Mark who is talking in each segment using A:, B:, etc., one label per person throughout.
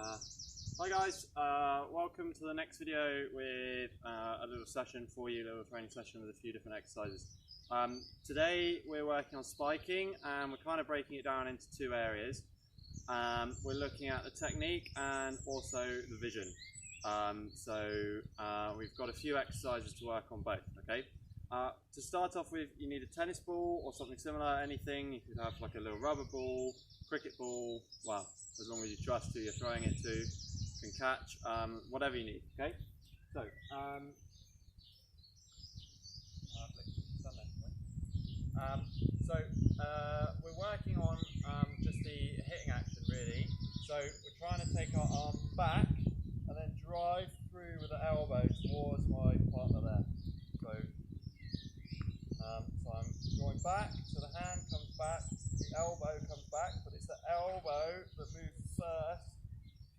A: Hi guys, welcome to the next video with a little session for you, a little training session with a few different exercises. Today we're working on spiking and we're kind of breaking it down into two areas. We're looking at the technique and also the vision. We've got a few exercises to work on both, okay? To start off with, you need a tennis ball or something similar, anything. You could have like a little rubber ball, cricket ball, well, as long as you trust who you're throwing it to, you can catch, whatever you need, okay? So, we're working on just the hitting action really. So we're trying to take our arm back and then drive through with the elbow towards my partner there. So I'm going back, so the hand comes back, the elbow comes back, but it's the elbow that moves first,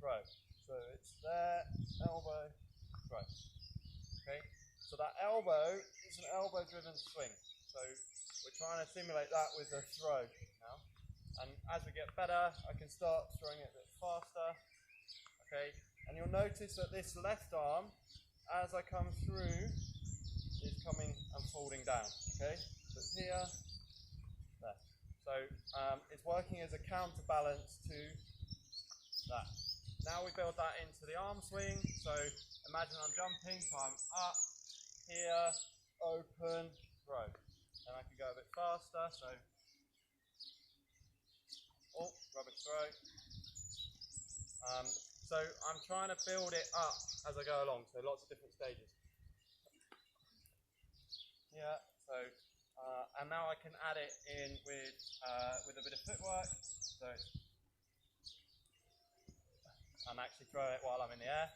A: throw. So it's there, elbow, throw. Okay, so that elbow is an elbow-driven swing. So we're trying to simulate that with the throw now. And as we get better, I can start throwing it a bit faster. Okay, and you'll notice that this left arm, as I come through, is coming and folding down. Okay, so it's here, there. So it's working as a counterbalance to that. Now we build that into the arm swing. So imagine I'm jumping, so I'm up, here, open, throw. And I can go a bit faster, so, oh, rubbish throw. So I'm trying to build it up as I go along, so lots of different stages. Yeah, so, and now I can add it in with a bit of footwork. So I'm actually throwing it while I'm in the air.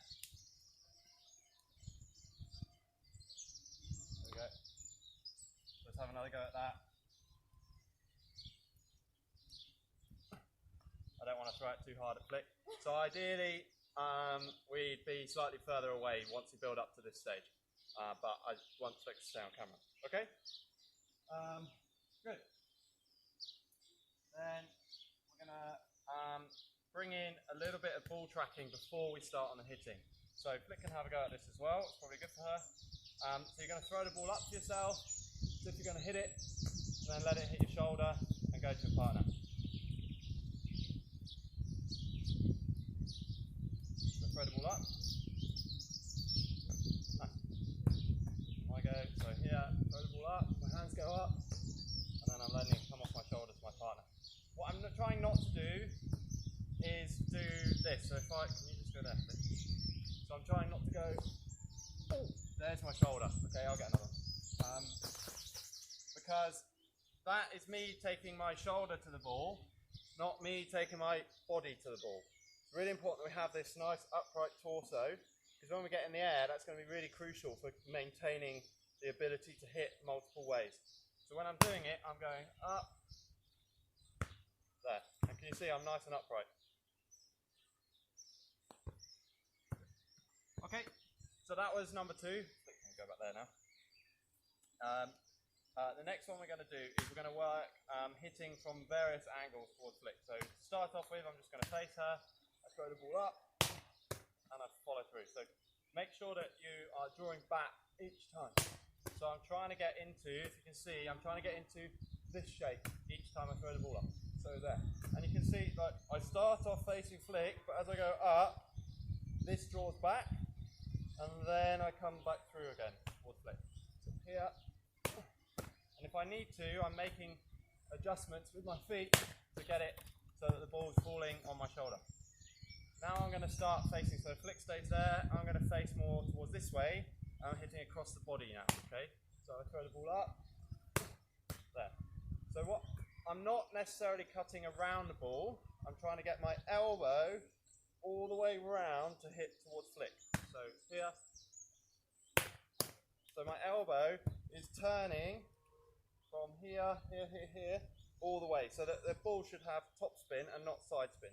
A: There we go. Let's have another go at that. I don't want to throw it too hard at flick. So ideally, we'd be slightly further away once we build up to this stage. But I want flick to stay on camera. Okay? Good. Then we're going to bring in a little bit of ball tracking before we start on the hitting. So Flick can have a go at this as well. It's probably good for her. So you're going to throw the ball up to yourself, as if you're going to hit it, and then let it hit your shoulder and go to your partner. So throw the ball up. Nice. I go, so here, throw the ball up, my hands go up, and then I'm letting it come off my shoulder to my partner. What I'm trying not to do is do this. So if I, can you just go there, please? So I'm trying not to go, oh, there's my shoulder. Okay, I'll get another one. Because that is me taking my shoulder to the ball, not me taking my body to the ball. It's really important that we have this nice upright torso, because when we get in the air, that's going to be really crucial for maintaining the ability to hit multiple ways. So when I'm doing it, I'm going up, there. And can you see I'm nice and upright? Okay, so that was number 2. I'll go back there now. The next one we're going to do is we're going to work hitting from various angles towards flick. So to start off with, I'm just going to face her, I throw the ball up, and I follow through. So make sure that you are drawing back each time. So I'm trying to get into, if you can see, I'm trying to get into this shape each time I throw the ball up. So there. And you can see, like, I start off facing flick, but as I go up, this draws back, and then I come back through again towards flick. So here, and if I need to, I'm making adjustments with my feet to get it so that the ball's falling on my shoulder. Now I'm going to start facing, so flick stays there, I'm going to face more towards this way, I'm hitting across the body now, okay? So I throw the ball up, there. So what, I'm not necessarily cutting around the ball, I'm trying to get my elbow all the way round to hit towards flick. So here, so my elbow is turning from here, here, here, here, all the way, so that the ball should have top spin and not side spin.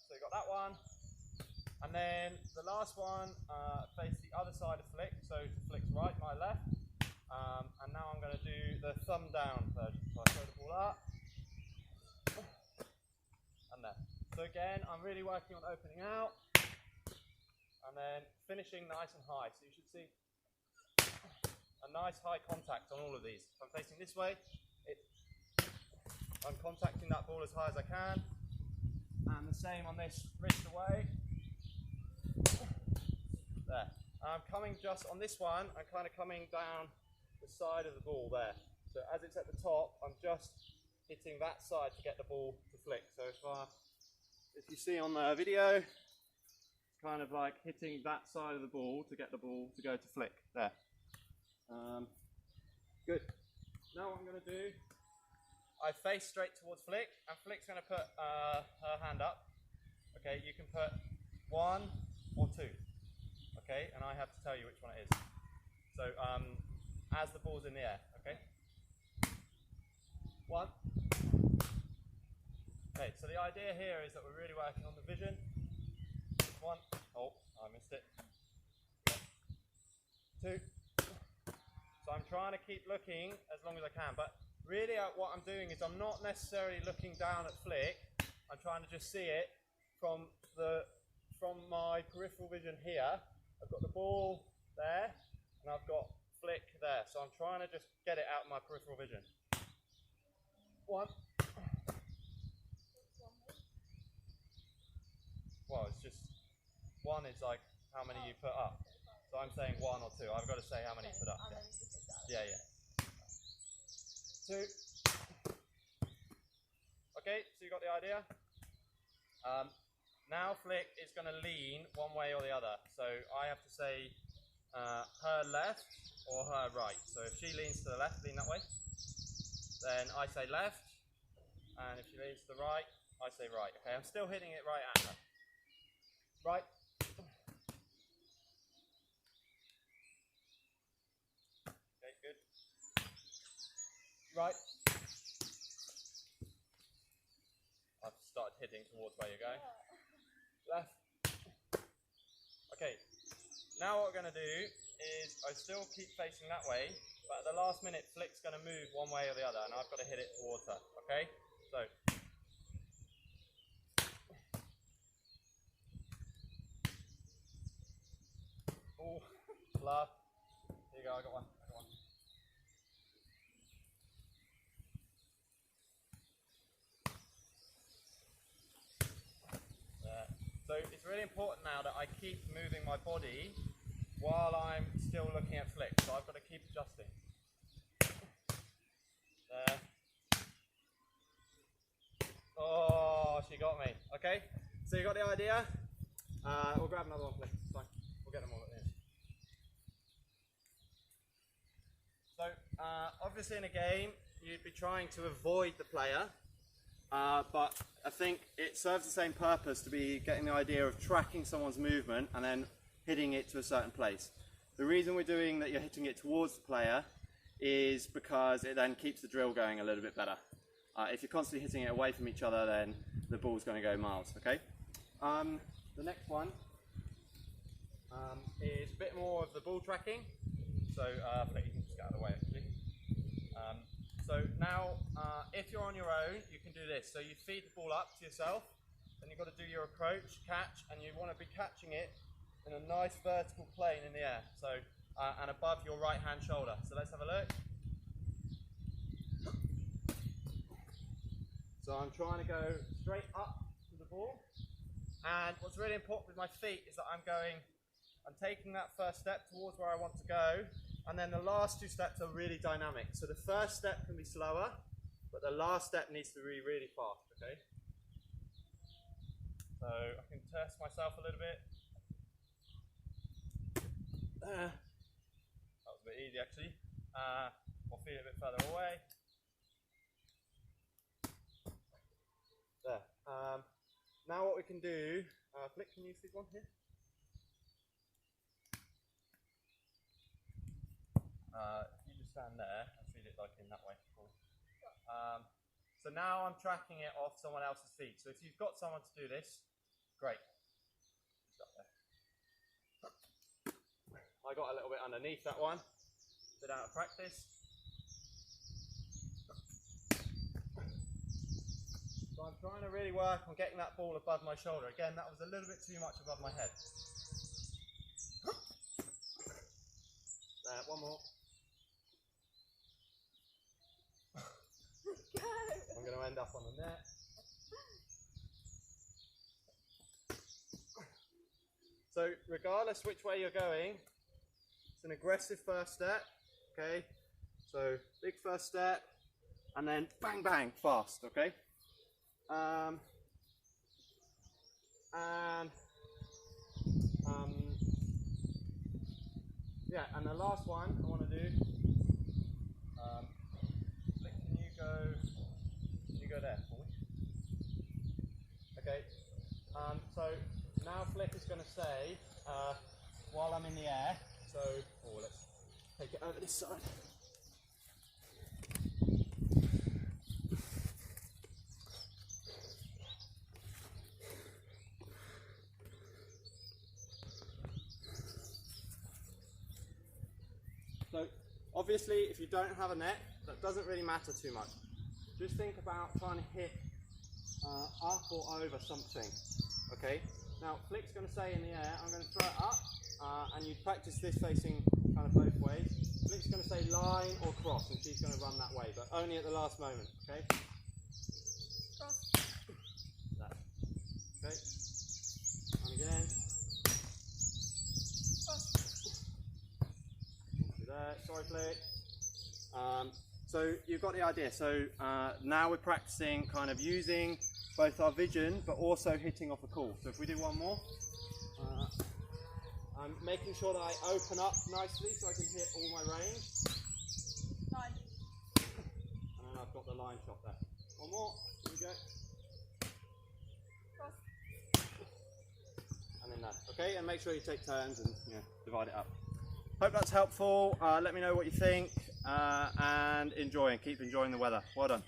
A: So you got that one, and then the last one, face the other side of flick, so to flick's right, my left, And now I'm going to do the thumb down version. So I throw the ball up and there. So again, I'm really working on opening out and then finishing nice and high. So you should see a nice high contact on all of these. If I'm facing this way, I'm contacting that ball as high as I can. And the same on this wrist away. There. I'm coming just on this one, I'm kind of coming down the side of the ball there. So as it's at the top, I'm just hitting that side to get the ball to flick. So if you see on the video, it's kind of like hitting that side of the ball to get the ball to go to flick. There. Good. Now what I'm going to do, I face straight towards Flick, and Flick's going to put her hand up. Okay, you can put 1 or 2. Okay, and I have to tell you which one it is. So as the ball's in the air. Okay. 1. Okay, so the idea here is that we're really working on the vision. 1. Oh, I missed it. 2. So I'm trying to keep looking as long as I can, but really what I'm doing is I'm not necessarily looking down at Flick. I'm trying to just see it from my peripheral vision here. I've got the ball there and I've got Flick there. So I'm trying to just get it out of my peripheral vision. 1. Well, it's just 1 is like how many you put up. So I'm saying 1 or 2. I've got to say how many you put up. Yeah. Yeah. 2. Okay, so you got the idea? Now Flick is going to lean one way or the other. So I have to say her left or her right. So if she leans to the left, lean that way. Then I say left. And if she leans to the right, I say right. Okay, I'm still hitting it right at her. Right. Okay, good. Right. I've started hitting towards where you're going. Left. Okay. Now what we're going to do is I still keep facing that way, but at the last minute Flick's going to move one way or the other and I've got to hit it towards her. Okay? So. Oh, love. Here you go, I got one. So it's really important now that I keep moving my body while I'm still looking at Flick. So I've got to keep adjusting. There. Oh, she got me. Okay, so you got the idea? We'll grab another one, Flick. It's fine. We'll get them all at the end. So obviously in a game, you'd be trying to avoid the player. But I think it serves the same purpose to be getting the idea of tracking someone's movement and then hitting it to a certain place. The reason we're doing that you're hitting it towards the player is because it then keeps the drill going a little bit better. If you're constantly hitting it away from each other, then the ball's going to go miles, okay? The next one is a bit more of the ball tracking. So you can just get out of the way actually. So now, if you're on your own, you can do this. So you feed the ball up to yourself, then you've got to do your approach, catch, and you want to be catching it in a nice vertical plane in the air. So, and above your right hand shoulder. So let's have a look. So I'm trying to go straight up to the ball. And what's really important with my feet is that I'm taking that first step towards where I want to go. And then the last 2 steps are really dynamic. So the first step can be slower, but the last step needs to be really fast, okay? So I can test myself a little bit. That was a bit easy actually. I'll feel it a bit further away. There. Now what we can do, Flick, can you see one here? You just stand there and feed it like in that way. Cool. So now I'm tracking it off someone else's feet. So if you've got someone to do this, great. Just up there. I got a little bit underneath that one. bit out of practice. So I'm trying to really work on getting that ball above my shoulder. Again, that was a little bit too much above my head. There, one more. I'm going to end up on the net. So regardless which way you're going, it's an aggressive first step, okay? So big first step, and then bang bang, fast, okay? Yeah, and the last one I want to do, Flick, can you go there for me? Okay, so now Flick is going to say, while I'm in the air, so, let's take it over this side. So obviously if you don't have a net, that doesn't really matter too much. Just think about trying to hit up or over something, okay? Now Flick's going to say in the air, I'm going to throw it up, and you practice this facing kind of both ways. Flick's going to say line or cross, and she's going to run that way, but only at the last moment, okay? Cross. That. Okay. And again. Sorry, Flick. So you've got the idea. So now we're practicing kind of using both our vision but also hitting off a call. So if we do one more, I'm making sure that I open up nicely so I can hit all my range. Line. And then I've got the line shot there. One more. Here we go. Cross. And then that. Okay, and make sure you take turns and divide it up. Hope that's helpful. Let me know what you think and keep enjoying the weather. Well done.